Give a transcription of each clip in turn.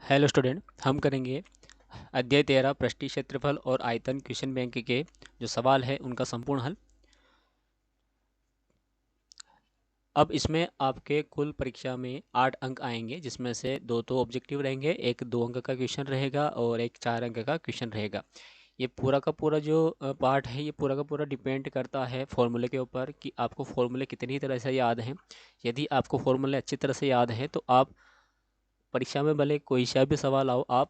Hello student, हम करेंगे अध्याय 13 पृष्ठीय क्षेत्रफल और आयतन क्वेश्चन बैंक के जो सवाल है उनका संपूर्ण हल। अब इसमें आपके कुल परीक्षा में 8 अंक आएंगे, जिसमें से दो तो ऑब्जेक्टिव रहेंगे, एक 2 अंक का क्वेश्चन रहेगा और एक 4 अंक का क्वेश्चन रहेगा। ये पूरा का पूरा जो पार्ट है, ये पूरा का पूरा डिपेंड करता है फॉर्मूले के ऊपर कि आपको फॉर्मूले कितनी तरह से याद हैं। यदि आपको फॉर्मूले अच्छी तरह से याद है तो आप परीक्षा में भले कोई सा भी सवाल आओ, आप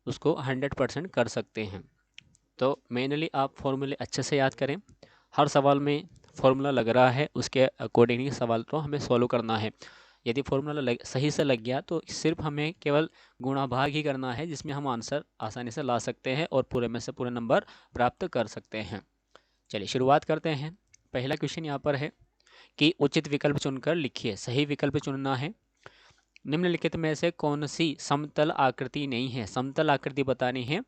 उसको 100% कर सकते हैं। तो मेनली आप फॉर्मूले अच्छे से याद करें। हर सवाल में फॉर्मूला लग रहा है, उसके अकॉर्डिंग ही सवाल को हमें सॉल्व करना है। यदि फॉर्मूला सही से लग गया तो सिर्फ हमें केवल गुणा भाग ही करना है, जिसमें हम आंसर आसानी से ला सकते हैं और पूरे में से पूरे नंबर प्राप्त कर सकते हैं। चलिए शुरुआत करते हैं। पहला क्वेश्चन यहाँ पर है कि उचित विकल्प चुनकर लिखिए। सही विकल्प चुनना है। निम्नलिखित में से कौन सी समतल आकृति नहीं है? समतल आकृति बतानी है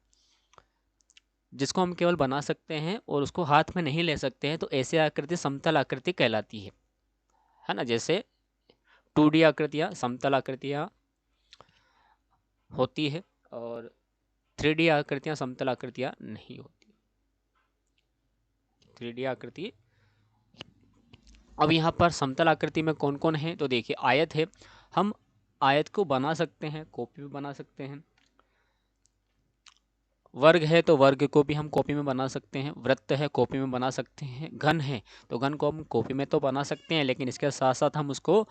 जिसको हम केवल बना सकते हैं और उसको हाथ में नहीं ले सकते हैं, तो ऐसी आकृति समतल आकृति कहलाती है ना। जैसे 2D आकृतियाँ समतल आकृतियाँ होती है और 3D आकृतियाँ समतल आकृतियाँ नहीं होती। 3D आकृति। अब यहाँ पर समतल आकृति में कौन कौन है, तो देखिए आयत है। हम आयत को बना सकते हैं, कॉपी में बना सकते हैं। वर्ग है तो वर्ग को भी हम कॉपी में बना सकते हैं। वृत्त है, कॉपी में बना सकते हैं। घन है तो घन को हम कॉपी में तो बना सकते हैं, लेकिन इसके साथ साथ हम उसको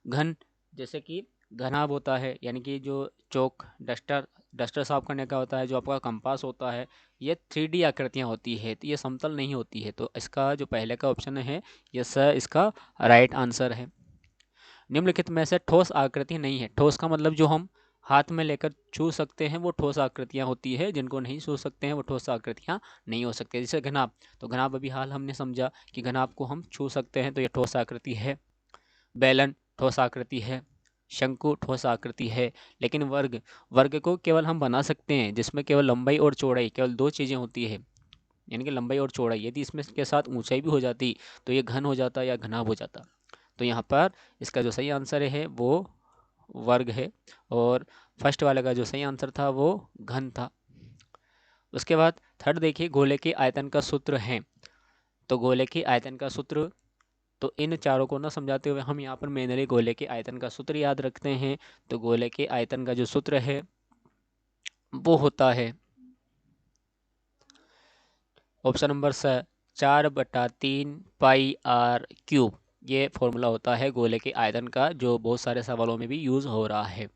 घन, जैसे कि घनाभ होता है, यानी कि जो चौक डस्टर साफ करने का होता है, जो आपका कंपास होता है, ये 3D आकृतियाँ होती है, तो ये समतल नहीं होती है। तो इसका जो पहले का ऑप्शन है, ये सर इसका राइट आंसर है। निम्नलिखित में से ठोस आकृति नहीं है। ठोस का मतलब जो हम हाथ में लेकर छू सकते हैं वो ठोस आकृतियाँ होती है, जिनको नहीं छू सकते हैं वो ठोस आकृतियाँ नहीं हो सकती। जैसे घनाभ, तो घनाभ अभी हाल हमने समझा कि घनाभ को हम छू सकते हैं, तो ये ठोस आकृति है। बेलन ठोस आकृति है। शंकु ठोस आकृति है। लेकिन वर्ग, वर्ग को केवल हम बना सकते हैं जिसमें केवल लंबाई और चौड़ाई, केवल दो चीज़ें होती है, यानी कि लंबाई और चौड़ाई। यदि इसमें के साथ ऊंचाई भी हो जाती तो ये घन हो जाता या घनाभ हो जाता। तो यहाँ पर इसका जो सही आंसर है वो वर्ग है, और फर्स्ट वाले का जो सही आंसर था वो घन था। उसके बाद थर्ड देखिए, गोले के आयतन का सूत्र है। तो गोले के आयतन का सूत्र, तो इन चारों को ना समझाते हुए हम यहाँ पर मेनली गोले के आयतन का सूत्र याद रखते हैं। तो गोले के आयतन का जो सूत्र है वो होता है option number 4/3 pi r cube. ये फॉर्मूला होता है गोले के आयतन का, जो बहुत सारे सवालों में भी यूज़ हो रहा है।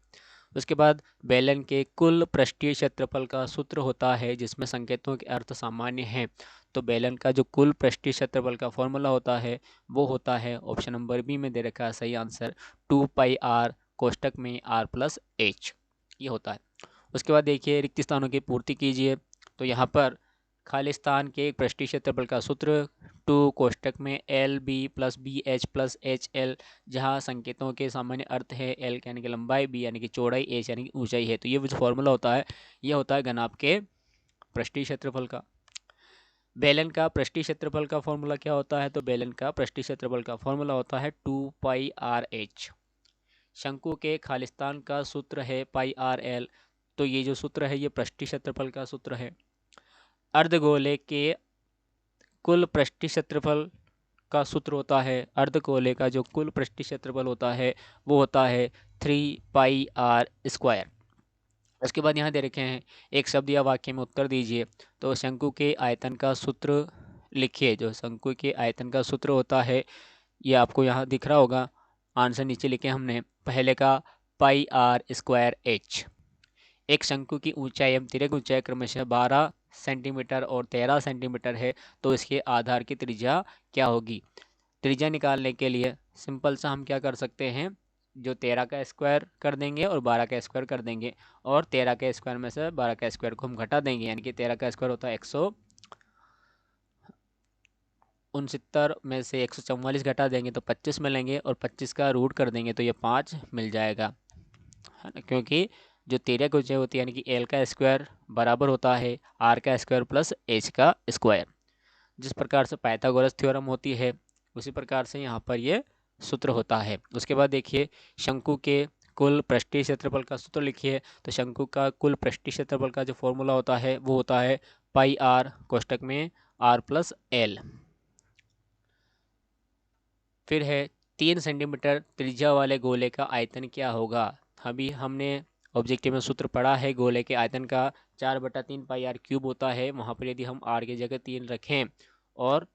उसके बाद बेलन के कुल पृष्ठीय क्षेत्रफल का सूत्र होता है, जिसमें संकेतों के अर्थ सामान्य हैं। तो बेलन का जो कुल पृष्ठीय क्षेत्रफल का फॉर्मूला होता है वो होता है ऑप्शन नंबर बी में दे रखा है सही आंसर, 2 पाई आर कोष्टक में r+h, ये होता है। उसके बाद देखिए रिक्त स्थानों की पूर्ति कीजिए। तो यहाँ पर खाली स्थान के पृष्ठीय क्षेत्रफल का सूत्र 2 कोष्टक में LB+BH+HL, जहाँ संकेतों के सामान्य अर्थ है L यानी कि लंबाई, B यानी कि चौड़ाई, H यानी कि ऊंचाई है। तो ये जो फॉर्मूला होता है ये होता है घनाभ के पृष्ठीय क्षेत्रफल का। बेलन का पृष्ठीय क्षेत्रफल का फॉर्मूला क्या होता है? तो बेलन का पृष्ठीय क्षेत्रफल का फॉर्मूला होता है 2 पाई आर एच। शंकु के खालिस्तान का सूत्र है πr_l। तो ये जो सूत्र है ये पृष्ठीय क्षेत्रफल का सूत्र है। अर्धगोले के कुल पृष्ठीय क्षेत्रफल का सूत्र होता है, अर्धगोले का जो कुल पृष्ठीय क्षेत्रफल होता है वो होता है 3 पाई आर स्क्वायर। उसके बाद यहाँ दे रखे हैं एक शब्द या वाक्य में उत्तर दीजिए। तो शंकु के आयतन का सूत्र लिखिए। जो शंकु के आयतन का सूत्र होता है ये आपको यहाँ दिख रहा होगा, आंसर नीचे लिखे हमने। पहले का πr²h। एक शंकु की ऊंचाई एवं तिर्यक ऊंचाई क्रमशः 12 सेंटीमीटर और 13 सेंटीमीटर है, तो इसके आधार की त्रिज्या क्या होगी? त्रिज्या निकालने के लिए सिंपल सा हम क्या कर सकते हैं, जो 13 का स्क्वायर कर देंगे और 12 का स्क्वायर कर देंगे, और 13 के स्क्वायर में से 12 का स्क्वायर को हम घटा देंगे, यानी कि 13 का स्क्वायर होता है 169 में से 144 घटा देंगे तो 25 मिलेंगे, और 25 का रूट कर देंगे तो ये 5 मिल जाएगा, है ना। क्योंकि जो तिर्यक ऊंचाई होती है यानी कि एल का स्क्वायर बराबर होता है आर का स्क्वायर प्लस एच का स्क्वायर। जिस प्रकार से पाइथागोरस थ्योरम होती है उसी प्रकार से यहाँ पर ये सूत्र होता है। उसके बाद देखिए शंकु के कुल पृष्ठीय क्षेत्रफल का सूत्र लिखिए। तो शंकु का कुल पृष्ठीय क्षेत्रफल का जो फॉर्मूला होता है वो होता है पाई आर कोष्टक में आर प्लस एल। फिर है 3 सेंटीमीटर त्रिज्या वाले गोले का आयतन क्या होगा। अभी हमने ऑब्जेक्टिव में सूत्र पढ़ा है गोले के आयतन का 4/3 पाई आर क्यूब होता है। वहाँ पर यदि हम आर की जगह 3 रखें और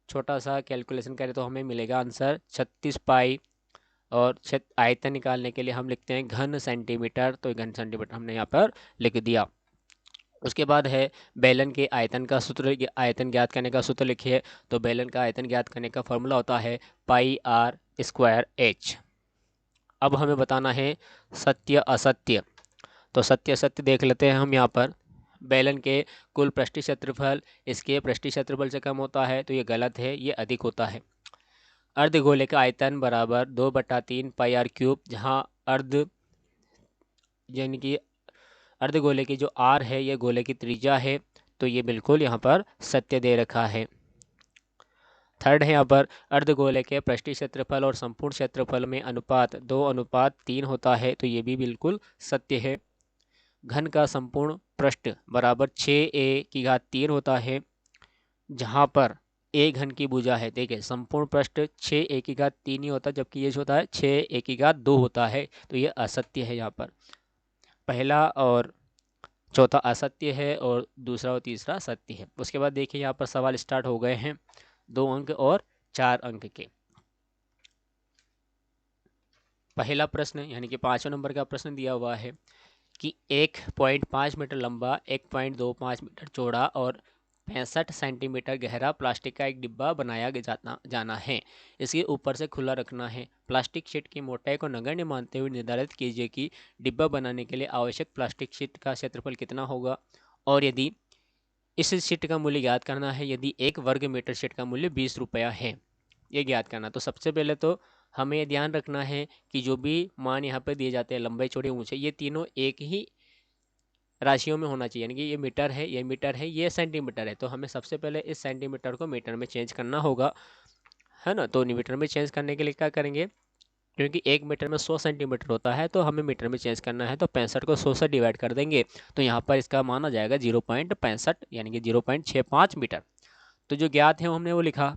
छोटा सा कैलकुलेशन करें तो हमें मिलेगा आंसर 36 पाई। और आयतन निकालने के लिए हम लिखते हैं घन सेंटीमीटर, तो घन सेंटीमीटर हमने यहाँ पर लिख दिया। उसके बाद है बेलन के आयतन का सूत्र, आयतन ज्ञात करने का सूत्र लिखिए। तो बेलन का आयतन ज्ञात करने का फॉर्मूला होता है पाई आर स्क्वायर एच। अब हमें बताना है सत्य असत्य। तो सत्य असत्य देख लेते हैं हम यहाँ पर। बेलन के कुल पृष्ठीय क्षेत्रफल इसके पृष्ठीय क्षेत्रफल से कम होता है, तो ये गलत है, ये अधिक होता है। अर्धगोले का आयतन बराबर 2/3 पाई आर क्यूब, जहाँ अर्ध यानी कि अर्धगोले की जो आर है ये गोले की त्रिज्या है, तो ये बिल्कुल यहाँ पर सत्य दे रखा है। थर्ड है यहाँ पर अर्धगोले के पृष्ठीय क्षेत्रफल और संपूर्ण क्षेत्रफल में अनुपात 2:3 होता है, तो ये भी बिल्कुल सत्य है। घन का संपूर्ण पृष्ठ बराबर 6a⁻³ होता है, जहाँ पर a घन की भुजा है। देखिए संपूर्ण पृष्ठ 6a⁻³ ही होता है, जबकि ये जो होता है 6a⁻² होता है, तो ये असत्य है। यहाँ पर पहला और चौथा असत्य है और दूसरा और तीसरा सत्य है। उसके बाद देखिए यहाँ पर सवाल स्टार्ट हो गए हैं 2 अंक और 4 अंक के। पहला प्रश्न यानी कि 5वें नंबर का प्रश्न दिया हुआ है कि 1.5 मीटर लंबा, 1.25 मीटर चौड़ा और 65 सेंटीमीटर गहरा प्लास्टिक का एक डिब्बा बनाया जाना है। इसके ऊपर से खुला रखना है। प्लास्टिक शीट की मोटाई को नगण्य मानते हुए निर्धारित कीजिए कि डिब्बा बनाने के लिए आवश्यक प्लास्टिक शीट का क्षेत्रफल कितना होगा। और यदि इस शीट का मूल्य ज्ञात करना है, यदि 1 वर्ग मीटर शीट का मूल्य 20 रुपया है, ये ज्ञात करना। तो सबसे पहले तो हमें ध्यान रखना है कि जो भी मान यहाँ पर दिए जाते हैं लंबाई चौड़ाई ऊंचाई, ये तीनों एक ही राशियों में होना चाहिए। यानी कि ये मीटर है, ये मीटर है, ये सेंटीमीटर है, तो हमें सबसे पहले इस सेंटीमीटर को मीटर में चेंज करना होगा, है ना। तो मीटर में चेंज करने के लिए क्या करेंगे, क्योंकि 1 मीटर में 100 सेंटीमीटर होता है, तो हमें मीटर में चेंज करना है, तो 65 को 100 से डिवाइड कर देंगे, तो यहाँ पर इसका मान आ जाएगा 0.65 यानी कि 0.65 मीटर। तो जो ज्ञात है वो हमने वो लिखा।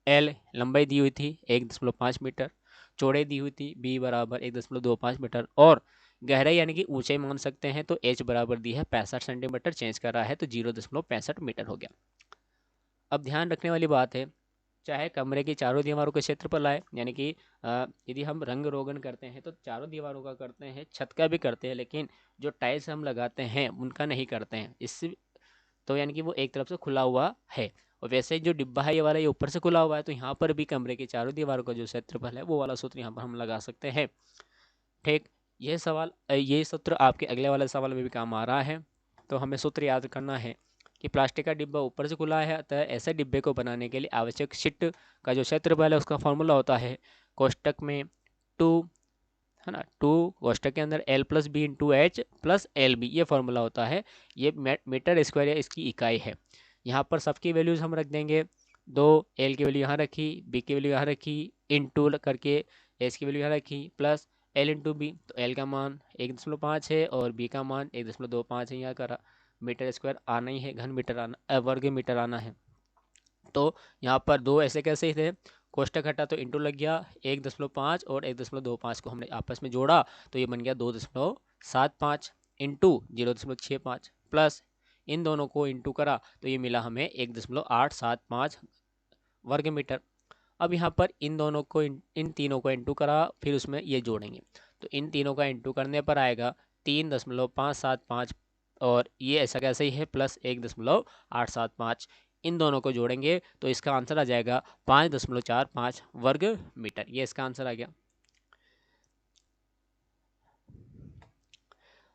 एल लंबाई दी हुई थी 1.5 मीटर, चौड़ाई दी हुई थी बी बराबर 1.25 मीटर, और गहराई यानी कि ऊंचाई मान सकते हैं, तो एच बराबर दी है 65 सेंटीमीटर, चेंज कर रहा है तो 0.65 मीटर हो गया। अब ध्यान रखने वाली बात है, चाहे कमरे की चारों दीवारों का क्षेत्रफल आए, यानी कि यदि हम रंग रोगन करते हैं तो चारों दीवारों का करते हैं, छत का भी करते हैं, लेकिन जो टाइल्स हम लगाते हैं उनका नहीं करते हैं। इससे तो यानी कि वो एक तरफ से खुला हुआ है। और वैसे जो डिब्बा है ये वाला, ये ऊपर से खुला हुआ है, तो यहाँ पर भी कमरे की चारों दीवारों का जो क्षेत्रफल है वो वाला सूत्र यहाँ पर हम लगा सकते हैं। ठीक, ये सवाल ये सूत्र आपके अगले वाले सवाल में भी काम आ रहा है। तो हमें सूत्र याद करना है कि प्लास्टिक का डिब्बा ऊपर से खुला है, अतः ऐसे डिब्बे को बनाने के लिए आवश्यक शीट का जो क्षेत्रफल है उसका फॉर्मूला होता है कोष्टक में 2, है ना, 2 कोष्टक के अंदर L+B/H+LB, ये फॉर्मूला होता है। ये मीटर स्क्वायर या इसकी इकाई है। यहाँ पर सबकी वैल्यूज़ हम रख देंगे। 2 L की वैल्यू यहाँ रखी, B की वैल्यू यहाँ रखी, इनटू करके H की वैल्यू यहाँ रखी, प्लस L×B। तो L का मान 1.5 है और B का मान 1.25 है। यहाँ का मीटर स्क्वायर आना ही है, घन मीटर आना, वर्ग मीटर आना है। तो यहाँ पर दो ऐसे कैसे थे, कोष्टक हटा तो इंटू लग गया, 1.5 और 1.25 को हमने आपस में जोड़ा तो ये बन गया 2.75 इंटू 0.65, प्लस इन दोनों को इंटू करा तो ये मिला हमें 1.875 वर्ग मीटर। अब यहाँ पर इन दोनों को इन तीनों को इंटू करा, फिर उसमें ये जोड़ेंगे, तो इन तीनों का इंटू करने पर आएगा 3.575, और ये ऐसा कैसे ही है प्लस 1.875। इन दोनों को जोड़ेंगे तो इसका आंसर आ जाएगा 5.45 वर्ग मीटर। ये इसका आंसर आ गया।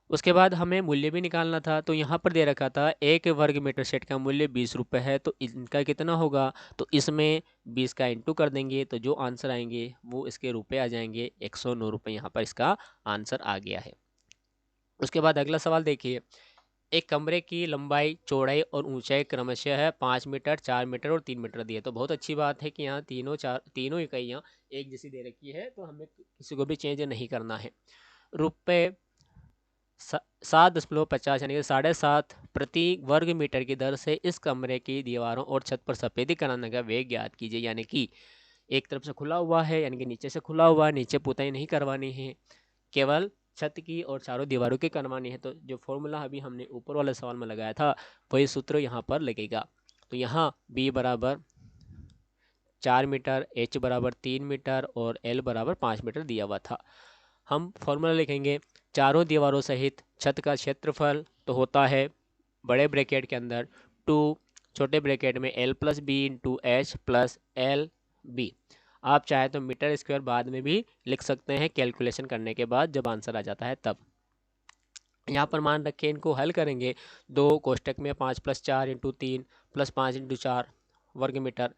उसके बाद हमें मूल्य भी निकालना था, तो यहाँ पर दे रखा था 1 वर्ग मीटर सेट का मूल्य 20 रुपये है, तो इनका कितना होगा, तो इसमें 20 का इंटू कर देंगे तो जो आंसर आएंगे वो इसके रुपए आ जाएंगे 109 रुपये। यहाँ पर इसका आंसर आ गया है। उसके बाद अगला सवाल देखिए, एक कमरे की लंबाई चौड़ाई और ऊंचाई क्रमशः है 5 मीटर, 4 मीटर और 3 मीटर दी है। तो बहुत अच्छी बात है कि यहाँ तीनों इकाइयाँ एक जैसी दे रखी है, तो हमें किसी को भी चेंज नहीं करना है। रुपये 7.50 यानी कि 7.5 प्रति वर्ग मीटर की दर से इस कमरे की दीवारों और छत पर सफेदी कराने का व्यय ज्ञात कीजिए। यानी कि एक तरफ से खुला हुआ है, यानी कि नीचे से खुला हुआ है, नीचे पुताई नहीं करवानी है, केवल छत की और चारों दीवारों की करवानी है। तो जो फॉर्मूला अभी हमने ऊपर वाले सवाल में लगाया था वही सूत्र यहाँ पर लगेगा। तो यहाँ b बराबर 4 मीटर, h बराबर 3 मीटर और l बराबर 5 मीटर दिया हुआ था। हम फॉर्मूला लिखेंगे चारों दीवारों सहित छत का क्षेत्रफल तो होता है बड़े ब्रैकेट के अंदर 2 छोटे ब्रैकेट में l plus B into H plus L B. आप चाहे तो मीटर स्क्वायर बाद में भी लिख सकते हैं कैलकुलेशन करने के बाद, जब आंसर आ जाता है तब। यहाँ पर मान रखें इनको हल करेंगे, 2 कोष्टक में 5 प्लस 4 इंटू 3 प्लस 5 इंटू 4 वर्ग मीटर।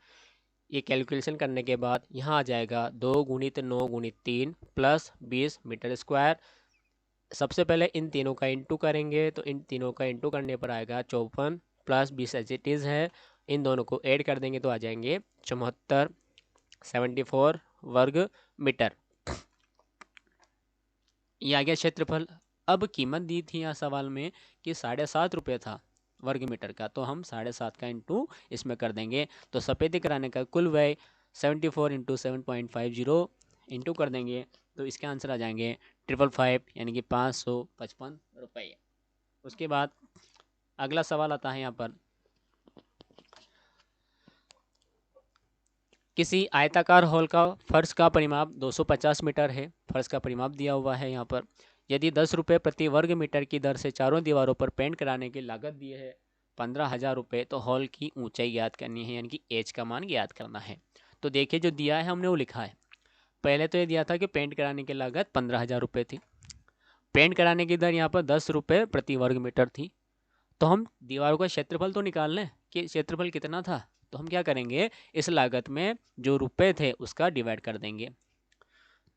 ये कैलकुलेशन करने के बाद यहाँ आ जाएगा 2 गुणित 9 गुणित 3 प्लस 20 मीटर स्क्वायर। सबसे पहले इन तीनों का इंटू करेंगे, तो इन तीनों का इंटू करने पर आएगा 54 प्लस 20 एज इट इज़ है। इन दोनों को ऐड कर देंगे तो आ जाएंगे 74 74 वर्ग मीटर। ये आ गया क्षेत्रफल। अब कीमत दी थी यहाँ सवाल में कि 7.5 रुपये था वर्ग मीटर का, तो हम 7.5 का इंटू इसमें कर देंगे। तो सफेदी कराने का कुल व्यय 74 इंटू 7.50 इंटू कर देंगे, तो इसके आंसर आ जाएंगे 555 यानी कि 555 रुपये। उसके बाद अगला सवाल आता है यहाँ पर, किसी आयताकार हॉल का फर्श का परिमाप 250 मीटर है। फर्श का परिमाप दिया हुआ है यहाँ पर। यदि 10 रुपये प्रति वर्ग मीटर की दर से चारों दीवारों पर पेंट कराने की लागत दी है 15,000 रुपये, तो हॉल की ऊंचाई ज्ञात करनी है, यानी कि एच का मान ज्ञात करना है। तो देखिए जो दिया है हमने वो लिखा है। पहले तो ये दिया था कि पेंट कराने की लागत 15,000 रुपये थी, पेंट कराने की दर यहाँ पर 10 रुपये प्रति वर्ग मीटर थी। तो हम दीवारों का क्षेत्रफल तो निकाल लें कि क्षेत्रफल कितना था। तो हम क्या करेंगे, इस लागत में जो रुपए थे उसका डिवाइड कर देंगे,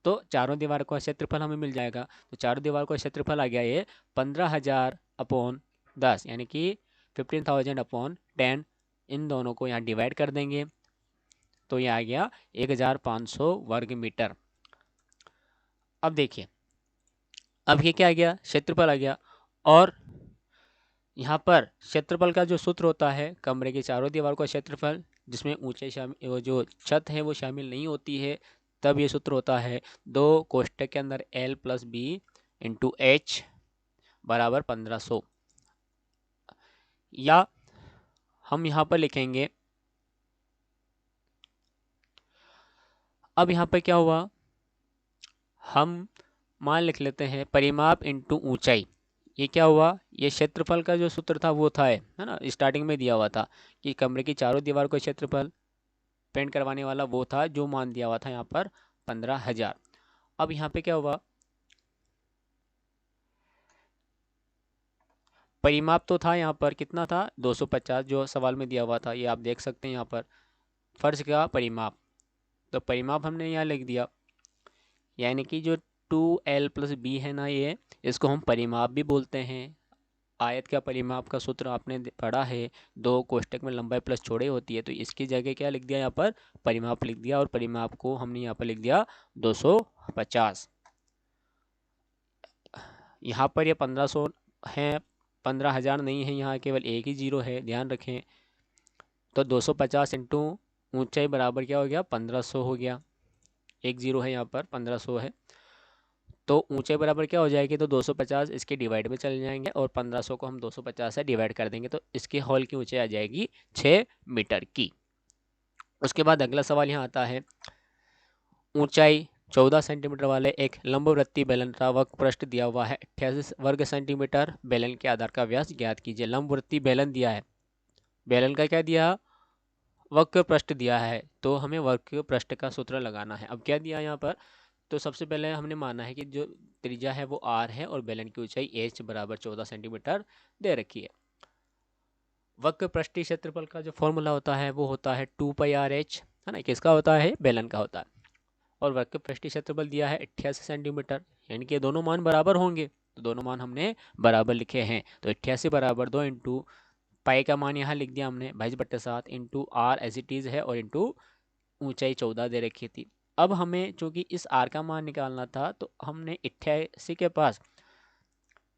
तो चारों दीवार का क्षेत्रफल हमें मिल जाएगा। तो चारों दीवार का क्षेत्रफल आ गया ये 15,000 अपॉन 10 यानी कि 15,000 अपॉन 10। इन दोनों को यहाँ डिवाइड कर देंगे तो ये आ गया 1,500 वर्ग मीटर। अब देखिए, अब ये क्या आ गया, क्षेत्रफल आ गया। और यहाँ पर क्षेत्रफल का जो सूत्र होता है कमरे की चारों दीवार का क्षेत्रफल, जिसमें ऊंचाई शामिल, वो जो छत है वो शामिल नहीं होती है, तब ये सूत्र होता है 2 कोष्टक के अंदर l plus B into H बराबर 1500। या हम यहाँ पर लिखेंगे, अब यहाँ पर क्या हुआ, हम मान लिख लेते हैं परिमाप इंटू ऊंचाई। ये क्या हुआ, ये क्षेत्रफल का जो सूत्र था वो था है ना, स्टार्टिंग में दिया हुआ था कि कमरे की चारों दीवार को क्षेत्रफल पेंट करवाने वाला वो था, जो मान दिया हुआ था यहाँ पर 15,000। अब यहाँ पे क्या हुआ, परिमाप तो था यहाँ पर कितना था 250 जो सवाल में दिया हुआ था, ये आप देख सकते हैं यहाँ पर फर्श का परिमाप। तो परिमाप हमने यहाँ लिख दिया, यानी कि जो 2l प्लस बी है ना, ये इसको हम परिमाप भी बोलते हैं। आयत का परिमाप का सूत्र आपने पढ़ा है, 2 कोष्टक में लंबाई प्लस चौड़ाई होती है, तो इसकी जगह क्या लिख दिया यहाँ पर परिमाप लिख दिया, और परिमाप को हमने यहाँ पर लिख दिया 250। यहाँ पर ये 1500 है, 15,000 नहीं है, यहाँ केवल एक ही जीरो है, ध्यान रखें। तो 250 इंटू ऊंचाई बराबर क्या हो गया 1500 हो गया, एक जीरो है यहाँ पर 1500 है। तो ऊंचाई बराबर क्या हो जाएगी, तो 250 इसके डिवाइड में चले जाएंगे और 1500 को हम 250 से डिवाइड कर देंगे, तो इसके हॉल की ऊंचाई आ जाएगी 6 मीटर की। उसके बाद अगला सवाल यहाँ आता है, ऊंचाई 14 सेंटीमीटर वाले एक लंबवृत्तीय बेलन का वक्र पृष्ठ दिया हुआ है 88 वर्ग सेंटीमीटर। बेलन के आधार का व्यास ज्ञात कीजिए। लंबवृत्तीय बेलन दिया है, बेलन का क्या दिया, वक्र पृष्ठ दिया है, तो हमें वक्र पृष्ठ का सूत्र लगाना है। अब क्या दिया यहाँ पर, तो सबसे पहले हमने माना है कि जो त्रिज्या है वो r है और बेलन की ऊंचाई h बराबर 14 सेंटीमीटर दे रखी है। वक्र पृष्ठीय क्षेत्रफल का जो फॉर्मूला होता है वो होता है 2πr(h) है ना, किसका होता है, बेलन का होता है। और वक्र पृष्ठीय क्षेत्रफल दिया है 88 सेंटीमीटर, यानी कि दोनों मान बराबर होंगे, तो दोनों मान हमने बराबर लिखे हैं। तो 88 बराबर 2 इंटू पाई का मान यहाँ लिख दिया हमने 22/7 into r as it is है, और इंटू ऊंचाई 14 दे रखी थी। अब हमें चूँकि इस आर का मान निकालना था, तो हमने 88 के पास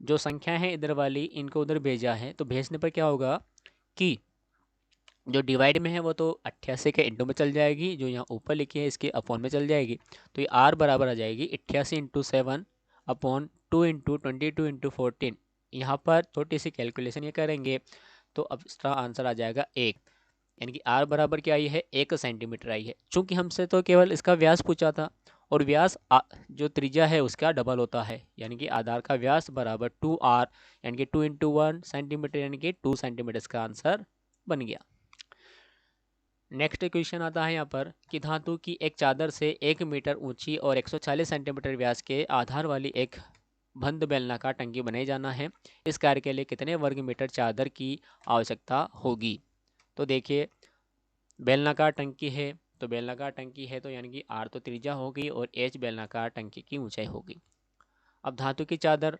जो संख्या है इधर वाली, इनको उधर भेजा है। तो भेजने पर क्या होगा कि जो डिवाइड में है वो तो 88 के इंटू में चल जाएगी, जो यहाँ ऊपर लिखी है इसके अपॉन में चल जाएगी। तो ये आर बराबर आ जाएगी 88 इंटू 7 अपॉन 2 इंटू 22 इंटू 14। यहाँ पर छोटी सी कैलकुलेशन ये करेंगे तो अब इसका आंसर आ जाएगा 1, यानी कि आर बराबर क्या आई है, 1 सेंटीमीटर आई है। चूँकि हमसे तो केवल इसका व्यास पूछा था, और व्यास जो त्रिज्या है उसका डबल होता है, यानी कि आधार का व्यास बराबर 2r, यानी कि 2 इंटू 1 सेंटीमीटर, यानी कि 2 सेंटीमीटर इसका आंसर बन गया। नेक्स्ट क्वेश्चन आता है यहाँ पर कि धातु की एक चादर से 1 मीटर ऊंची और 140 सेंटीमीटर व्यास के आधार वाली एक बंद बेलनाकार टंकी बनाई जाना है। इस कार्य के लिए कितने वर्ग मीटर चादर की आवश्यकता होगी? तो देखिए, बेलनाकार टंकी है, तो बेलनाकार टंकी है तो यानी कि आर तो त्रिज्या होगी और एच बेलनाकार टंकी की ऊंचाई होगी। अब धातु की चादर,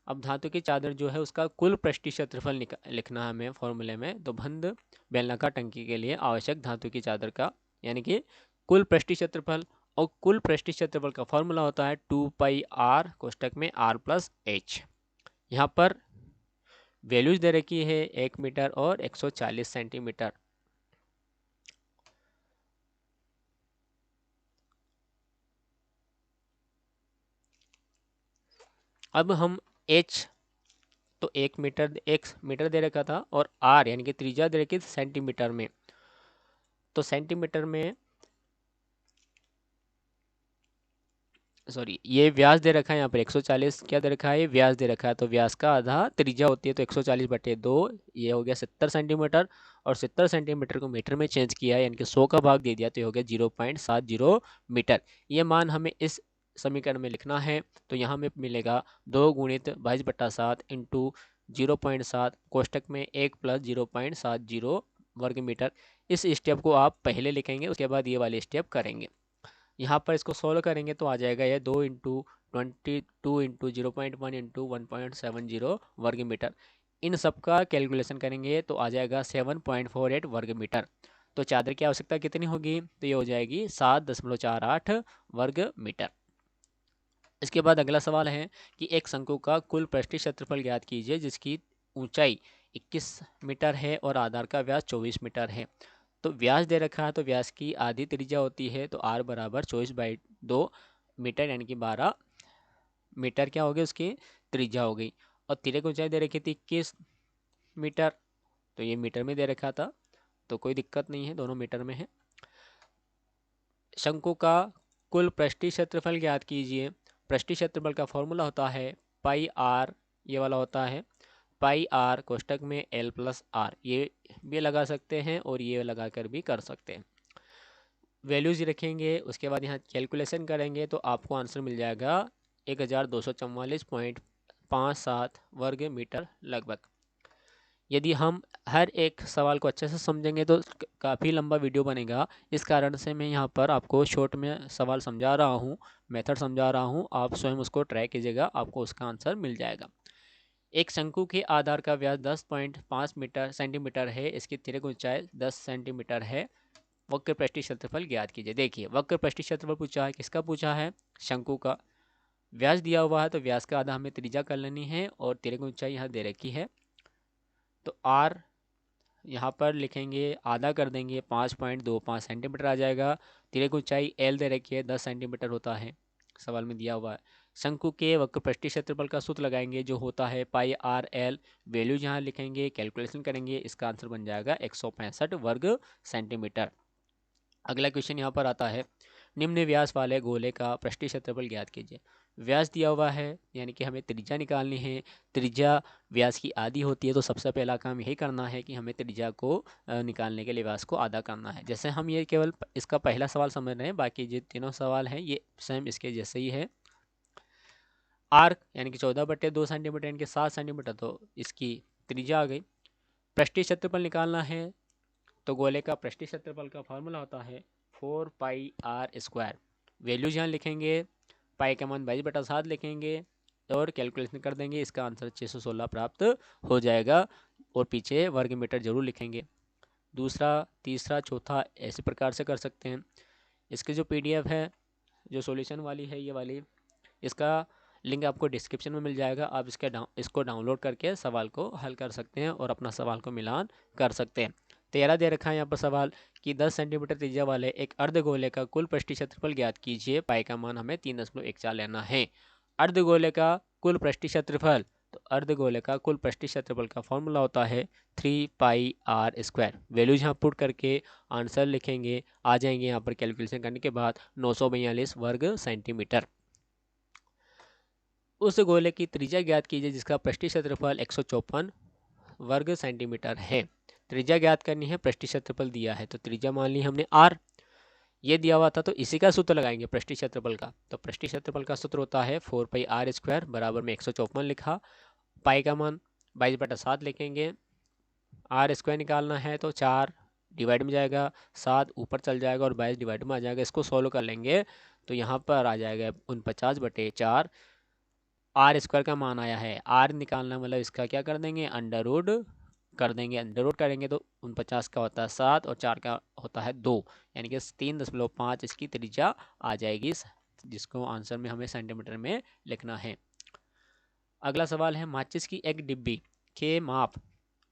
अब धातु की चादर जो है उसका कुल पृष्ठीय क्षेत्रफल लिखना है हमें फॉर्मूले में। तो बंद बेलनाकार टंकी के लिए आवश्यक धातु की चादर का यानी कि कुल पृष्ठीय क्षेत्रफल, और कुल पृष्ठीय क्षेत्रफल का फॉर्मूला होता है 2πr कोष्टक में r प्लस एच। यहाँ पर वैल्यूज दे रखी है 1 मीटर और 140 सेंटीमीटर। अब हम h तो 1 मीटर दे रखा था, और r यानी कि त्रिज्या दे रखी सेंटीमीटर में। तो सेंटीमीटर में सॉरी, ये व्यास दे रखा है यहाँ पर 140, क्या दे रखा है, व्यास दे रखा है। तो व्यास का आधा त्रिज्या होती है, तो 140/2 ये हो गया 70 सेंटीमीटर, और 70 सेंटीमीटर को मीटर में चेंज किया है, यानी कि 100 का भाग दे दिया, तो ये हो गया 0.70 मीटर। ये मान हमें इस समीकरण में लिखना है। तो यहाँ में मिलेगा 2 गुणित 22/7 इंटू 0.7 कोष्टक में 1 प्लस 0.70 वर्ग मीटर। इस स्टेप को आप पहले लिखेंगे, उसके बाद ये वाले स्टेप करेंगे। यहाँ पर इसको सोल्व करेंगे तो आ जाएगा ये 2 इंटू 22 इंटू 0.1 इंटू 1.70 वर्ग मीटर। इन सब का कैलकुलेशन करेंगे तो आ जाएगा 7.48 वर्ग मीटर। तो चादर की आवश्यकता कितनी होगी? तो ये हो जाएगी 7.48 वर्ग मीटर। इसके बाद अगला सवाल है कि एक शंकु का कुल पृष्ठीय क्षेत्रफल ज्ञात कीजिए जिसकी ऊंचाई 21 मीटर है और आधार का व्यास 24 मीटर है। तो व्यास दे रखा है, तो व्यास की आधी त्रिज्या होती है, तो r बराबर 24/2 मीटर, यानी कि 12 मीटर क्या हो गई उसकी त्रिज्या हो गई। और तिर्यक ऊंचाई दे रखी थी 21 मीटर, तो ये मीटर में दे रखा था, तो कोई दिक्कत नहीं है, दोनों मीटर में है। शंकु का कुल पृष्ठीय क्षेत्रफल ज्ञात कीजिए। पृष्ठीय क्षेत्रफल का फॉर्मूला होता है पाई आर, ये वाला होता है पाई आर कोष्टक में एल प्लस आर, ये भी लगा सकते हैं और ये लगा कर भी कर सकते हैं। वैल्यूज रखेंगे, उसके बाद यहाँ कैलकुलेशन करेंगे तो आपको आंसर मिल जाएगा 1244.57 वर्ग मीटर लगभग। यदि हम हर एक सवाल को अच्छे से समझेंगे तो काफ़ी लंबा वीडियो बनेगा। इस कारण से मैं यहाँ पर आपको शॉर्ट में सवाल समझा रहा हूँ, मेथड समझा रहा हूँ, आप स्वयं उसको ट्राई कीजिएगा, आपको उसका आंसर मिल जाएगा। एक शंकु के आधार का व्यास 10.5 मीटर सेंटीमीटर है, इसकी तिर्यक ऊंचाई 10 सेंटीमीटर है। वक्र पृष्ठीय क्षेत्रफल ज्ञात कीजिए। देखिए, वक्र पृष्ठीय क्षेत्रफल पूछा है, किसका पूछा है? शंकु का। व्यास दिया हुआ है तो व्यास का आधा हमें त्रिज्या कर लेनी है, और तिर्यक ऊंचाई यहाँ दे रखी है, तो r यहाँ पर लिखेंगे, आधा कर देंगे, 5.25 सेंटीमीटर आ जाएगा। तिर्यक ऊंचाई l दे रखी है, 10 सेंटीमीटर होता है, सवाल में दिया हुआ है। शंकु के वक्र पृष्ठीय क्षेत्रफल का सूत्र लगाएंगे जो होता है पाई आर एल, वैल्यू यहाँ लिखेंगे, कैलकुलेशन करेंगे, इसका आंसर बन जाएगा 165 वर्ग सेंटीमीटर। अगला क्वेश्चन यहाँ पर आता है, निम्न व्यास वाले गोले का पृष्ठीय क्षेत्रफल ज्ञात कीजिए। व्यास दिया हुआ है, यानी कि हमें त्रिज्या निकालनी है। त्रिज्या व्यास की आधी होती है, तो सबसे पहला काम यही करना है कि हमें त्रिज्या को निकालने के लिए व्यास को आधा करना है। जैसे हम ये केवल इसका पहला सवाल समझ रहे हैं, बाकी जो तीनों सवाल हैं ये सेम इसके जैसे ही है। आर यानी कि 14/2 सेंटीमीटर, यानी कि 7 सेंटीमीटर, तो इसकी त्रिज्या आ गई। पृष्ठीय क्षेत्रफल निकालना है, तो गोले का पृष्ठीय क्षेत्रफल का फॉर्मूला होता है 4πr²। वैल्यूज यहाँ लिखेंगे, पाई का मान 22/7 लिखेंगे और कैलकुलेशन कर देंगे, इसका आंसर 616 प्राप्त हो जाएगा। और पीछे वर्ग मीटर जरूर लिखेंगे। दूसरा, तीसरा, चौथा ऐसे प्रकार से कर सकते हैं। इसकी जो PDF है, जो सॉल्यूशन वाली है ये वाली, इसका लिंक आपको डिस्क्रिप्शन में मिल जाएगा। आप इसको डाउनलोड करके सवाल को हल कर सकते हैं और अपना सवाल को मिलान कर सकते हैं। 13 दे रखा है यहाँ पर सवाल कि 10 सेंटीमीटर त्रिज्या वाले एक अर्धगोले का कुल पृष्ठीय क्षेत्रफल ज्ञात कीजिए। पाई का मान हमें 3.14 लेना है। अर्धगोले का कुल पृष्ठीय क्षेत्रफल, तो अर्धगोले का कुल पृष्ठीय क्षेत्रफल का फॉर्मूला होता है 3πr²। वैल्यूज यहाँ पुट करके आंसर लिखेंगे, आ जाएंगे यहाँ पर कैलकुलेशन करने के बाद 942 वर्ग सेंटीमीटर। उस गोले की त्रिज्या ज्ञात कीजिए जिसका पृष्ठीय क्षेत्रफल 154 वर्ग सेंटीमीटर है। त्रिज्या ज्ञात करनी है, पृष्ठीय क्षेत्रफल दिया है, तो त्रिज्या मान ली हमने r, ये दिया हुआ था तो इसी का सूत्र लगाएंगे पृष्ठीय क्षेत्रफल का। तो पृष्ठीय क्षेत्रफल का सूत्र होता है 4πr² बराबर में 154 लिखा, पाई का मान 22/7 लिखेंगे, r² निकालना है तो 4 डिवाइड में जाएगा, 7 ऊपर चल जाएगा और 22 डिवाइड में आ जाएगा। इसको सोल्व कर लेंगे तो यहाँ पर आ जाएगा 49/4। r² का मान आया है, r निकालना मतलब इसका क्या कर देंगे, अंडर रूट कर देंगे। अंडर रूट करेंगे तो 49 का होता है 7 और 4 का होता है 2, यानी कि 3.5 इसकी त्रिज्या आ जाएगी, जिसको आंसर में हमें सेंटीमीटर में लिखना है। अगला सवाल है, माचिस की एक डिब्बी के माप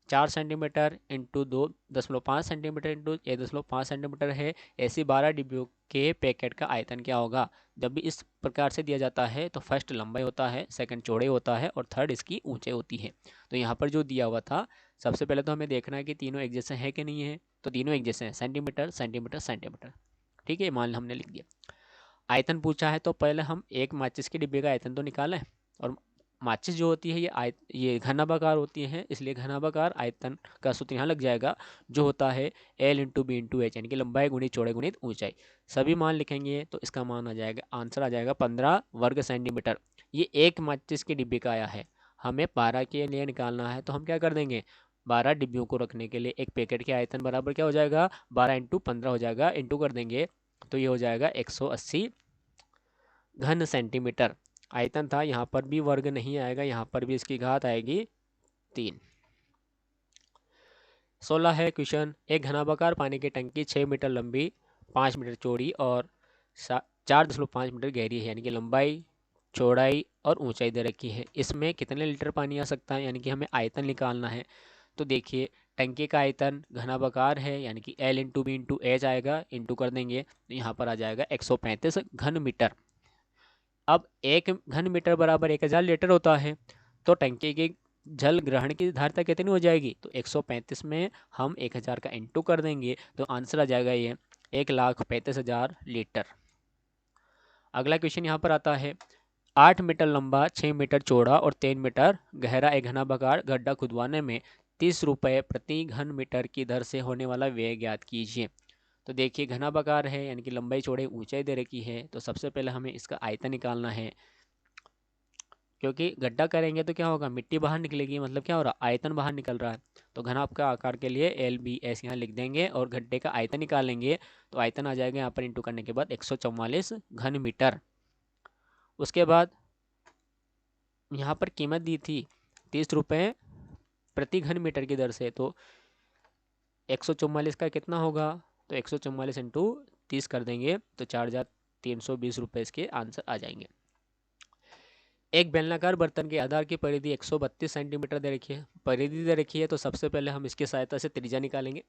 4 centimetre into 2.5 centimetre into 1.5 centimetre है। ऐसी 12 डिब्बियों के पैकेट का आयतन क्या होगा। जब भी इस प्रकार से दिया जाता है तो फर्स्ट लंबाई होता है, सेकंड चौड़े होता है और थर्ड इसकी ऊंचाई होती है। तो यहाँ पर जो दिया हुआ था, सबसे पहले तो हमें देखना है कि तीनों एक जैसे हैं कि नहीं है। तो तीनों एक जैसे हैं, सेंटीमीटर सेंटीमीटर सेंटीमीटर, ठीक है, मान हमने लिख दिया। आयतन पूछा है तो पहले हम एक माचिस की डिब्बे का आयतन तो निकालें। और माचिस जो होती है ये घनाभाकार होती है, इसलिए घनाभाकार आयतन का सूत्र यहाँ लग जाएगा, जो होता है L into B into H, यानी कि लंबाई गुणित चौड़ाई गुणित ऊंचाई। सभी मान लिखेंगे तो इसका मान आ जाएगा, आंसर आ जाएगा 15 वर्ग सेंटीमीटर। ये एक माचिस की डिब्बे का आया है, हमें 12 के लिए निकालना है तो हम क्या कर देंगे, 12 डिब्बियों को रखने के लिए एक पैकेट के आयतन बराबर क्या हो जाएगा, 12 इंटू 15 हो जाएगा, इंटू कर देंगे तो ये हो जाएगा 180 घन सेंटीमीटर। आयतन था, यहाँ पर भी वर्ग नहीं आएगा, यहाँ पर भी इसकी घात आएगी 3। 16 है क्वेश्चन, एक घनाभाकार पानी की टंकी 6 मीटर लंबी, 5 मीटर चौड़ी और 4.5 मीटर गहरी है, यानी कि लंबाई चौड़ाई और ऊंचाई दे रखी है। इसमें कितने लीटर पानी आ सकता है, यानी कि हमें आयतन निकालना है। तो देखिए, टंकी का आयतन घनाभाकार है, यानी कि L into B into H आएगा, इंटू कर देंगे तो यहाँ पर आ जाएगा 135 घन मीटर। अब 1 घन मीटर बराबर 1000 लीटर होता है, तो टंकी की जल ग्रहण की धारिता कितनी हो जाएगी, तो 135 में हम 1000 का इंटू कर देंगे तो आंसर आ जाएगा ये 1,35,000 लीटर। अगला क्वेश्चन यहाँ पर आता है, 8 मीटर लंबा, 6 मीटर चौड़ा और 3 मीटर गहरा एक घनाभाकार गड्ढा खुदवाने में 30 रुपये प्रति घन मीटर की दर से होने वाला व्यय ज्ञात कीजिए। तो देखिए, घनाभाकार है, यानी कि लंबाई चौड़ाई ऊंचाई दे रखी है, तो सबसे पहले हमें इसका आयतन निकालना है, क्योंकि गड्ढा करेंगे तो क्या होगा, मिट्टी बाहर निकलेगी, मतलब क्या हो रहा, आयतन बाहर निकल रहा है। तो घना का आकार के लिए LBS यहाँ लिख देंगे और गड्ढे का आयतन निकालेंगे तो आयतन आ जाएगा यहाँ पर इंटू करने के बाद 144 घन मीटर। उसके बाद यहाँ पर कीमत दी थी 30 रुपये प्रति घन मीटर की दर से, तो 144 का कितना होगा, तो 144 इंटू 30 कर देंगे तो 4,320 रुपये इसके आंसर आ जाएंगे। एक बेलनाकार बर्तन के आधार की परिधि 132 सेंटीमीटर दे रखी है। परिधि दे रखी है तो सबसे पहले हम इसकी सहायता से त्रिज्या निकालेंगे।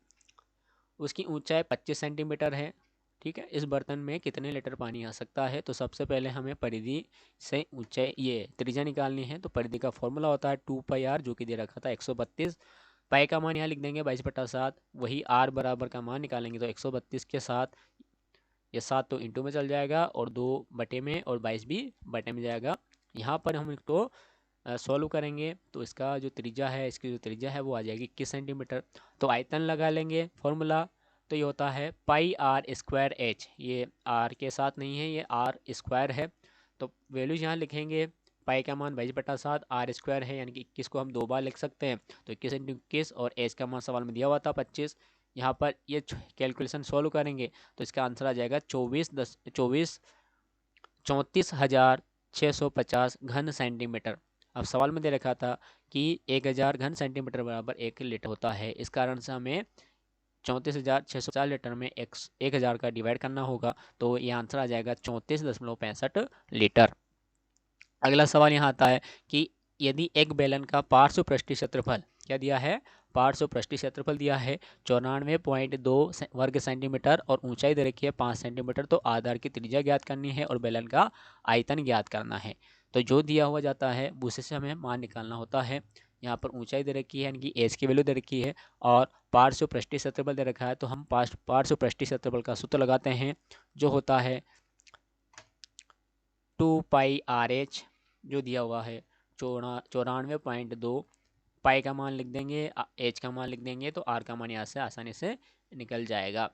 उसकी ऊंचाई 25 सेंटीमीटर है, ठीक है। इस बर्तन में कितने लीटर पानी आ सकता है, तो सबसे पहले हमें परिधि से ऊंचाई ये त्रिज्या निकालनी है। तो परिधि का फॉर्मूला होता है 2πr, जो कि दे रखा था 132। पाई का मान यहाँ लिख देंगे 22/7, वही r बराबर का मान निकालेंगे तो 132 के साथ ये 7 तो इंटू में चल जाएगा और 2 बटे में और 22 भी बटे में जाएगा। यहाँ पर हम इसको सॉल्व करेंगे तो इसका जो त्रिज्या है, इसकी जो त्रिज्या है वो आ जाएगी 21 सेंटीमीटर। तो आयतन लगा लेंगे फॉर्मूला, तो ये होता है πr²h, ये r के साथ नहीं है, ये r² है। तो वैल्यूज यहाँ लिखेंगे, पाई का मान 22/7, r² है, यानी कि 21 को हम 2 बार लिख सकते हैं, तो 21 इंटू 21 और एच का मान सवाल में दिया हुआ था 25। यहाँ पर ये कैलकुलेशन सॉल्व करेंगे तो इसका आंसर आ जाएगा 34,650 घन सेंटीमीटर। अब सवाल में दे रखा था कि 1000 घन सेंटीमीटर बराबर 1 लीटर होता है, इस कारण से हमें 34,650 लीटर में 1,000 का डिवाइड करना होगा, तो ये आंसर आ जाएगा 34.65 लीटर। अगला सवाल यहाँ आता है कि यदि एक बेलन का पार्श्व पृष्ठीय क्षेत्रफल क्या दिया है, पार्श्व पृष्ठीय क्षेत्रफल दिया है 94.2 वर्ग सेंटीमीटर और ऊंचाई दे रखी है 5 सेंटीमीटर, तो आधार की त्रिज्या ज्ञात करनी है और बेलन का आयतन ज्ञात करना है। तो जो दिया हुआ जाता है उसी से हमें मान निकालना होता है। यहाँ पर ऊंचाई दे रखी है यानी कि एच की वैल्यू दे रखी है और पार्श्व पृष्ठीय क्षेत्रफल दे रखा है, तो हम पार्श्व पृष्ठीय क्षेत्रफल का सूत्र लगाते हैं जो होता है 2πRh, जो दिया हुआ है 94.2। पाई का मान लिख देंगे, एच का मान लिख देंगे, तो आर का मान यहाँ से आसानी से निकल जाएगा।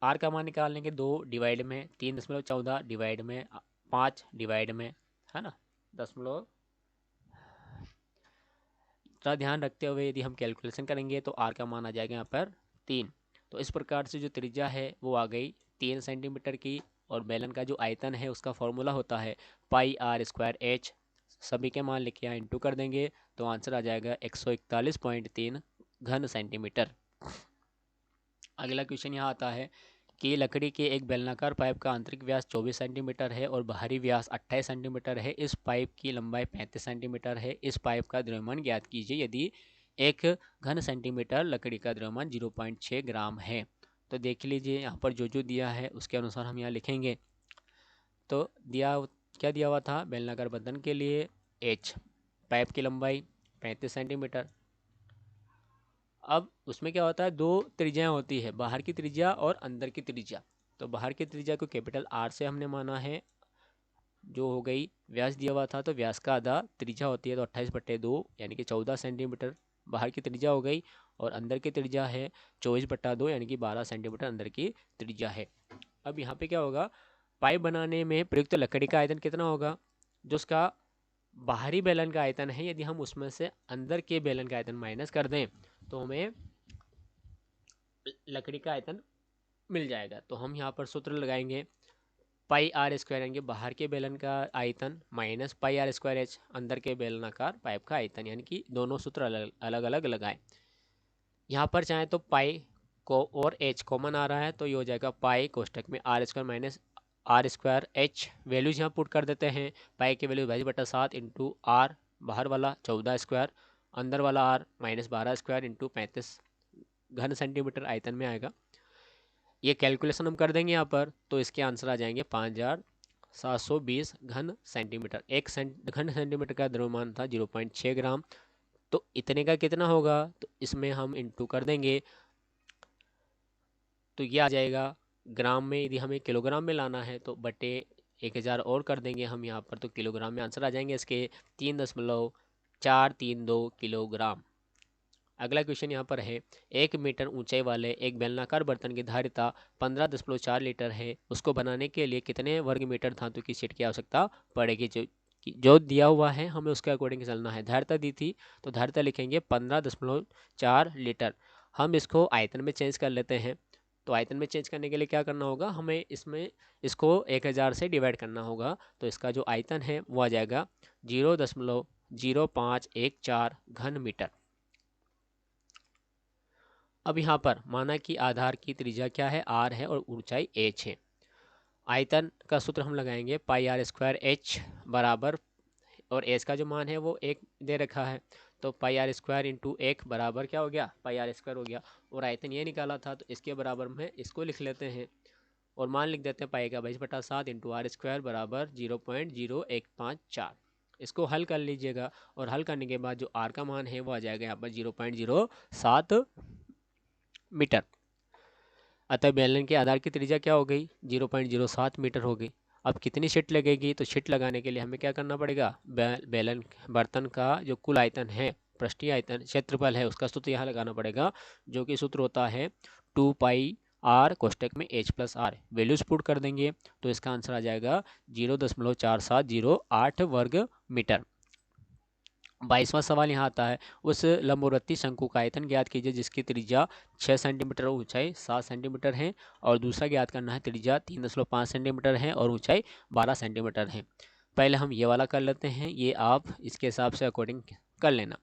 आर का मान निकाल लेंगे 2 डिवाइड में 3.14 डिवाइड में 5 डिवाइड में, है ना, दशमलव। थोड़ा ध्यान रखते हुए यदि हम कैलकुलेशन करेंगे तो आर का मान आ जाएगा यहाँ पर 3। तो इस प्रकार से जो त्रिज्या है वो आ गई 3 सेंटीमीटर की, और बेलन का जो आयतन है उसका फॉर्मूला होता है πr²h। सभी के मान लिखे यहाँ इंटू कर देंगे तो आंसर आ जाएगा 141.3 घन सेंटीमीटर। अगला क्वेश्चन यहाँ आता है कि लकड़ी के एक बेलनाकार पाइप का आंतरिक व्यास 24 सेंटीमीटर है और बाहरी व्यास 28 सेंटीमीटर है। इस पाइप की लंबाई 35 सेंटीमीटर है। इस पाइप का द्रव्यमान ज्ञात कीजिए यदि 1 घन सेंटीमीटर लकड़ी का द्रव्यमान 0.6 ग्राम है। तो देख लीजिए यहाँ पर जो दिया है उसके अनुसार हम यहाँ लिखेंगे। तो क्या दिया हुआ था, बेलनाकार बर्तन के लिए एच, पाइप की लंबाई 35 सेंटीमीटर। अब उसमें क्या होता है, 2 त्रिज्याएं होती है, बाहर की त्रिज्या और अंदर की त्रिज्या। तो बाहर की त्रिज्या को कैपिटल आर से हमने माना है, जो हो गई व्यास दिया हुआ था तो व्यास का आधा त्रिज्या होती है, तो 28/2 यानी कि 14 सेंटीमीटर बाहर की त्रिज्या हो गई, और अंदर की त्रिज्या है 24/2 यानी कि 12 सेंटीमीटर अंदर की त्रिज्या है। अब यहाँ पे क्या होगा, पाइप बनाने में प्रयुक्त लकड़ी का आयतन कितना होगा, जो उसका बाहरी बेलन का आयतन है, यदि हम उसमें से अंदर के बेलन का आयतन माइनस कर दें तो हमें लकड़ी का आयतन मिल जाएगा। तो हम यहाँ पर सूत्र लगाएंगे πr² यानी बाहर के बेलन का आयतन माइनस πr²h अंदर के बेलनाकार पाइप का आयतन, यानी कि दोनों सूत्र अलग अलग लगाएं। यहाँ पर चाहे तो पाई को और h कॉमन आ रहा है तो ये हो जाएगा पाई कोष्टक में r² माइनस r²h। वैल्यूज यहाँ पुट कर देते हैं, पाई की वैल्यू 22/7 इंटू आर बाहर वाला 14² अंदर वाला आर माइनस 12² इंटू 35 घन सेंटीमीटर आयतन में आएगा। ये कैलकुलेशन हम कर देंगे यहाँ पर, तो इसके आंसर आ जाएंगे 5720 घन सेंटीमीटर। एक घन सेंटीमीटर का द्रव्यमान था 0.6 ग्राम, तो इतने का कितना होगा, तो इसमें हम इंटू कर देंगे तो ये आ जाएगा ग्राम में। यदि हमें किलोग्राम में लाना है तो बटे 1000 और कर देंगे हम यहाँ पर, तो किलोग्राम में आंसर आ जाएंगे इसके 3.432 किलोग्राम। अगला क्वेश्चन यहाँ पर है, 1 मीटर ऊंचाई वाले एक बेलनाकार बर्तन की धारिता 15.4 लीटर है। उसको बनाने के लिए कितने वर्ग मीटर धातु की शीट की आवश्यकता पड़ेगी। जो दिया हुआ है हमें उसके अकॉर्डिंग चलना है। धारिता दी थी तो धारिता लिखेंगे 15.4 लीटर। हम इसको आयतन में चेंज कर लेते हैं, तो आयतन में चेंज करने के लिए क्या करना होगा, हमें इसको 1000 से डिवाइड करना होगा, तो इसका जो आयतन है वो आ जाएगा 0.0514 घन मीटर। अब यहाँ पर माना कि आधार की त्रिज्या क्या है, r है और ऊंचाई h है। आयतन का सूत्र हम लगाएंगे πr²h बराबर, और h का जो मान है वो 1 दे रखा है, तो πr² इंटू 1 बराबर क्या हो गया, πr² हो गया। और आयतन ये निकाला था तो इसके बराबर में इसको लिख लेते हैं और मान लिख देते हैं पाई का 22/7 इंटू r² बराबर 0.0154। इसको हल कर लीजिएगा और हल करने के बाद जो r का मान है वो आ जाएगा यहाँ पर 0.07 मीटर। अतः बेलन के आधार की त्रिज्या क्या हो गई, 0.07 मीटर हो गई। अब कितनी शीट लगेगी, तो शीट लगाने के लिए हमें क्या करना पड़ेगा, बेलन बर्तन का जो कुल आयतन है, पृष्ठीय आयतन क्षेत्रफल है, उसका सूत्र यहाँ लगाना पड़ेगा, जो कि सूत्र होता है 2πr कोष्टक में h plus r। Values put कर देंगे तो इसका आंसर आ जाएगा 0.4708 वर्ग मीटर। 22वां सवाल यहाँ आता है, उस लंबवर्ती शंकु का आयतन ज्ञात कीजिए जिसकी त्रिज्या 6 सेंटीमीटर और ऊंचाई 7 सेंटीमीटर है, और दूसरा ज्ञात करना है त्रिज्या 3.5 सेंटीमीटर है और ऊंचाई 12 सेंटीमीटर है। पहले हम ये वाला कर लेते हैं, ये आप इसके हिसाब से अकॉर्डिंग कर लेना।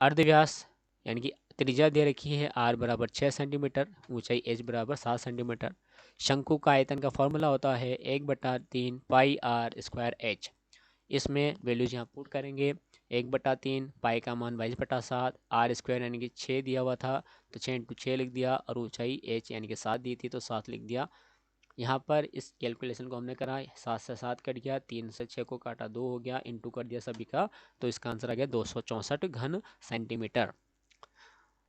अर्धव्यास यानी कि त्रिज्या दे रखी है r बराबर 6 सेंटीमीटर, ऊंचाई h बराबर 7 सेंटीमीटर। शंकु का आयतन का फॉर्मूला होता है 1/3 पाई r स्क्वायर h। इसमें वैल्यूज यहाँ पुट करेंगे। 1/3 पाई का मान 22/7, आर स्क्वायर यानी कि 6 दिया हुआ था तो 6 इंटू 6 लिख दिया, और ऊंचाई h यानी कि 7 दी थी तो 7 लिख दिया। यहाँ पर इस कैलकुलेशन को हमने करा, 7 से 7 कट गया, 3 से 6 को काटा 2 हो गया, इंटू कर दिया सभी का, तो इसका आंसर आ गया 264 घन सेंटीमीटर।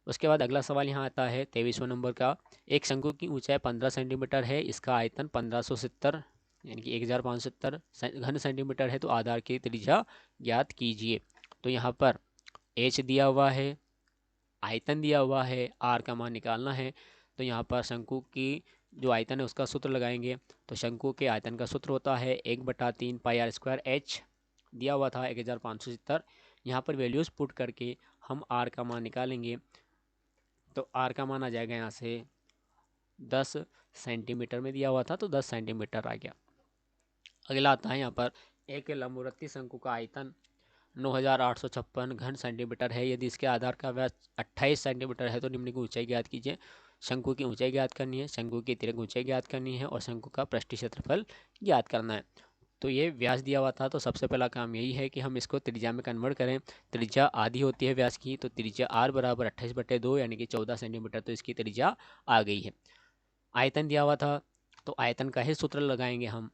उसके बाद अगला सवाल यहाँ आता है 23वां नंबर का। एक शंकु की ऊंचाई 15 सेंटीमीटर है, इसका आयतन 1570 यानी कि 1570 घन सेंटीमीटर है, तो आधार की त्रिज्या ज्ञात कीजिए। तो यहाँ पर h दिया हुआ है, आयतन दिया हुआ है, r का मान निकालना है। तो यहाँ पर शंकु की जो आयतन है उसका सूत्र लगाएंगे। तो शंकु के आयतन का सूत्र होता है 1/3 पाई r स्क्वायर h, दिया हुआ था 1570। यहाँ पर वैल्यूज़ पुट करके हम r का मान निकालेंगे। तो r का मान आ जाएगा यहाँ से 10 सेंटीमीटर में दिया हुआ था, तो 10 सेंटीमीटर आ गया। अगला आता है यहाँ पर एक लंबवर्ती शंकु का आयतन 9856 घन सेंटीमीटर है। यदि इसके आधार का व्यास 28 सेंटीमीटर है तो निम्न की ऊंचाई ज्ञात कीजिए। शंकु की ऊंचाई ज्ञात करनी है, शंकु की तिर्यक ऊंचाई ज्ञात करनी है, और शंकु का पृष्ठीय क्षेत्रफल ज्ञात करना है। तो ये व्यास दिया हुआ था, तो सबसे पहला काम यही है कि हम इसको त्रिज्या में कन्वर्ट करें। त्रिज्या आधी होती है व्यास की, तो त्रिज्या r बराबर 28/2 यानी कि 14 सेंटीमीटर, तो इसकी त्रिज्या आ गई है। आयतन दिया हुआ था, तो आयतन का ही सूत्र लगाएंगे हम।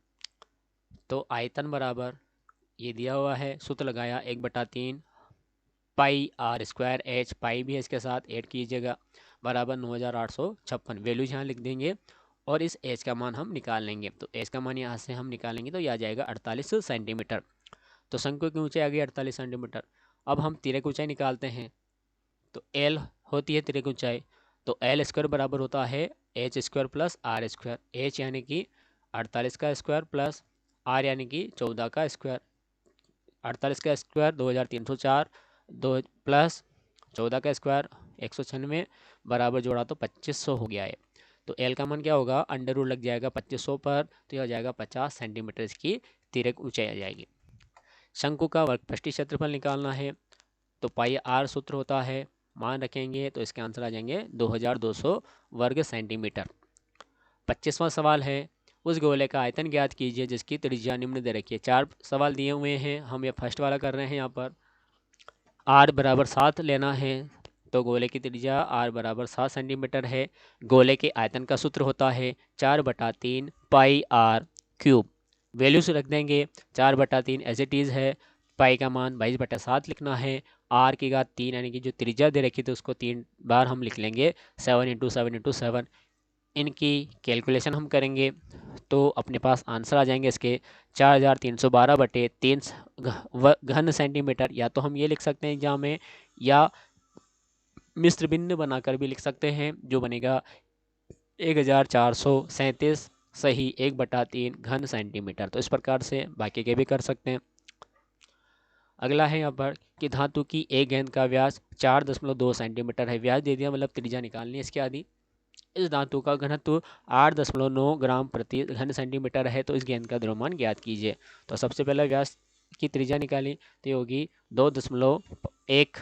तो आयतन बराबर ये दिया हुआ है, सूत्र लगाया 1/3 पाई r स्क्वायर h, पाई भी है इसके साथ ऐड कीजिएगा, बराबर 9856। वैल्यूज यहाँ लिख देंगे और इस h का मान हम निकाल लेंगे। तो h का मान यहाँ से हम निकालेंगे तो यह आ जाएगा 48 सेंटीमीटर। तो शंकु की ऊंचाई आ गई 48 सेंटीमीटर। अब हम तिर्यक ऊंचाई निकालते हैं। तो l होती है तिर्यक ऊंचाई, तो l स्क्वायर बराबर होता है h square plus r square. h यानी कि 48 का स्क्वायर प्लस r यानी कि 14 का स्क्वायर। 48 का स्क्वायर 2304, 2 प्लस 14 का स्क्वायर 196, बराबर जोड़ा तो 2500 हो गया है। तो एल का मान क्या होगा, अंडर रूट लग जाएगा 2500 पर, तो यह हो जाएगा 50 सेंटीमीटर इसकी तिर्यक ऊंचाई आ जाएगी। शंकु का वर्ग पृष्ठीय क्षेत्रफल निकालना है, तो पाई आर सूत्र होता है, मान रखेंगे तो इसके आंसर आ जाएंगे 2200 वर्ग सेंटीमीटर। 25वां सवाल है, उस गोले का आयतन ज्ञात कीजिए जिसकी त्रिज्या निम्न दे रखी है। 4 सवाल दिए हुए हैं, हम ये फर्स्ट वाला कर रहे हैं। यहाँ पर r बराबर 7 लेना है, तो गोले की त्रिज्या r बराबर 7 सेंटीमीटर है। गोले के आयतन का सूत्र होता है 4/3 पाई r क्यूब। वैल्यूज रख देंगे, 4/3 एज इट इज़ है, पाई का मान 22/7 लिखना है, r की घात 3 यानी कि जो त्रिज्या दे रखी थी उसको 3 बार हम लिख लेंगे, 7 × 7 × 7। इनकी कैलकुलेशन हम करेंगे तो अपने पास आंसर आ जाएंगे इसके 4312/3 घन सेंटीमीटर। या तो हम ये लिख सकते हैं एग्जाम में, या मिश्र भिन्न बनाकर भी लिख सकते हैं, जो बनेगा 1437 सही 1/3 घन सेंटीमीटर। तो इस प्रकार से बाकी के भी कर सकते हैं। अगला है यहाँ पर कि धातु की एक गेंद का व्यास 4.2 सेंटीमीटर है। व्यास दे दिया, मतलब त्रिज्या निकालनी है इसकी आदि। इस धातु का घनत्व 8.9 ग्राम प्रति घन सेंटीमीटर है, तो इस गेंद का द्रव्यमान ज्ञात कीजिए। तो सबसे पहले व्यास की त्रिज्या निकाली, तो ये होगी 2.1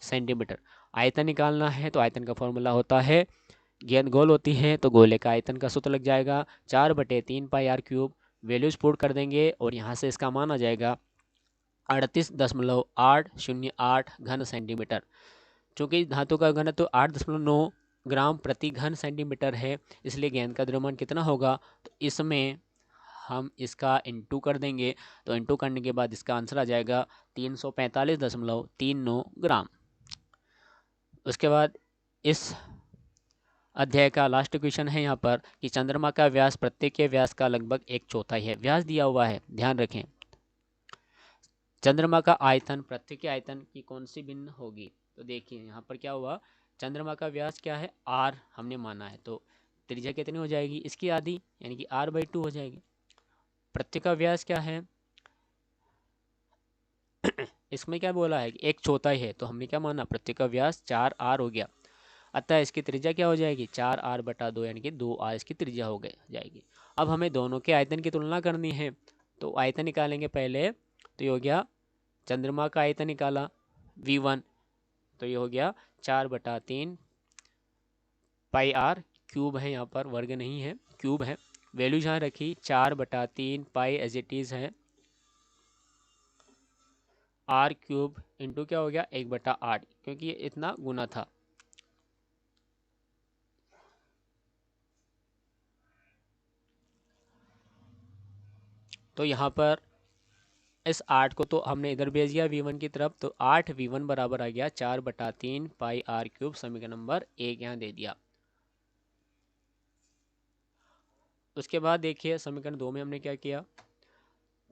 सेंटीमीटर। आयतन निकालना है, तो आयतन का फॉर्मूला होता है, गेंद गोल होती है तो गोले का आयतन का सूत्र लग जाएगा 4/3 पाई r क्यूब। वैल्यूज पुट कर देंगे और यहाँ से इसका मान आ जाएगा 38.808 घन सेंटीमीटर। चूँकि धातु का घनत्व 8.9 ग्राम प्रति घन सेंटीमीटर है, इसलिए गेंद का द्रव्यमान कितना होगा, तो इसमें हम इसका इंटू कर देंगे। तो इंटू करने के बाद इसका आंसर आ जाएगा 345.39 ग्राम। उसके बाद इस अध्याय का लास्ट क्वेश्चन है यहाँ पर कि चंद्रमा का व्यास प्रत्येक के व्यास का लगभग 1/4 है। व्यास दिया हुआ है, ध्यान रखें। चंद्रमा का आयतन प्रत्येक के आयतन की कौन सी भिन्न होगी, तो देखिए यहाँ पर क्या हुआ, चंद्रमा का व्यास क्या है, r हमने माना है, तो त्रिज्या कितनी हो जाएगी इसकी आधी, यानी कि r/2 हो जाएगी। प्रत्येक का व्यास क्या है इसमें क्या बोला है कि 1/4 है, तो हमने क्या माना, प्रत्येक का व्यास 4r हो गया। अतः इसकी त्रिज्या क्या हो जाएगी, 4r/2 यानी कि 2r इसकी त्रिज्या हो गई जाएगी। अब हमें दोनों के आयतन की तुलना करनी है, तो आयतन निकालेंगे पहले। तो ये हो गया, चंद्रमा का आयतन निकाला v1, तो ये हो गया 4/3 पाई आर क्यूब है, यहाँ पर वर्ग नहीं है, क्यूब है। वैल्यू जहाँ रखी 4/3 पाई एज इट इज़ है आर क्यूब इंटू क्या हो गया 1/8, क्योंकि ये इतना गुना था। तो यहाँ पर इस 8 को तो हमने इधर भेज दिया V1 की तरफ, तो 8V1 बराबर आ गया 4/3 पाई आर क्यूब, समीकरण नंबर 1 यहाँ दे दिया। उसके बाद देखिए समीकरण 2 में हमने क्या किया,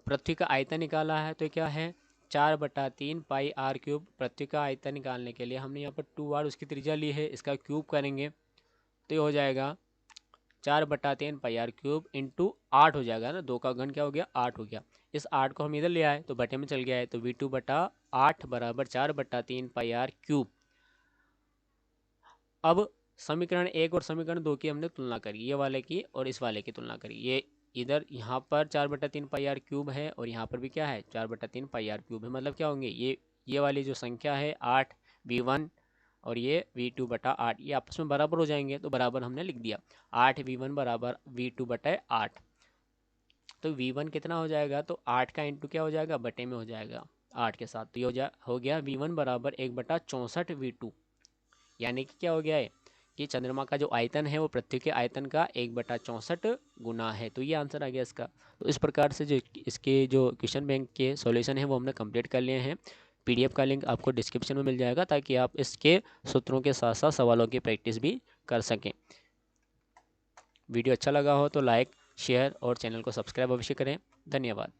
पृथ्वी का आयतन निकाला है, तो क्या है 4/3 पाई आर क्यूब। पृथ्वी का आयतन निकालने के लिए हमने यहाँ पर 2r उसकी त्रिज्या ली है, इसका क्यूब करेंगे तो ये हो जाएगा 4/3 पाई आर क्यूब इंटू 8 हो जाएगा ना, 2 का घन क्या हो गया 8 हो गया। इस 8 को हम इधर ले आए तो बटे में चल गया है, तो V2/8 बराबर 4/3 पाई आर क्यूब। अब समीकरण 1 और समीकरण 2 की हमने तुलना करी, ये वाले की और इस वाले की तुलना करी। ये इधर यहाँ पर 4/3 पाई आर क्यूब है और यहाँ पर भी क्या है 4/3 पाई आर क्यूब है, मतलब क्या होंगे ये वाली जो संख्या है 8V1 और ये V2/8, ये आपस में बराबर हो जाएंगे, तो बराबर हमने लिख दिया 8V1 बराबर V2/8। तो V1 कितना हो जाएगा, तो 8 का इंटू क्या हो जाएगा बटे में हो जाएगा 8 के साथ, तो ये हो गया V1 बराबर 1/64 V2, यानी कि क्या हो गया है कि चंद्रमा का जो आयतन है वो पृथ्वी के आयतन का 1/64 गुना है। तो ये आंसर आ गया इसका। तो इस प्रकार से जो इसके जो क्वेश्चन बैंक के सॉल्यूशन है वो हमने कंप्लीट कर लिए हैं। PDF का लिंक आपको डिस्क्रिप्शन में मिल जाएगा, ताकि आप इसके सूत्रों के साथ साथ सवालों की प्रैक्टिस भी कर सकें। वीडियो अच्छा लगा हो तो लाइक, शेयर और चैनल को सब्सक्राइब अवश्य करें। धन्यवाद।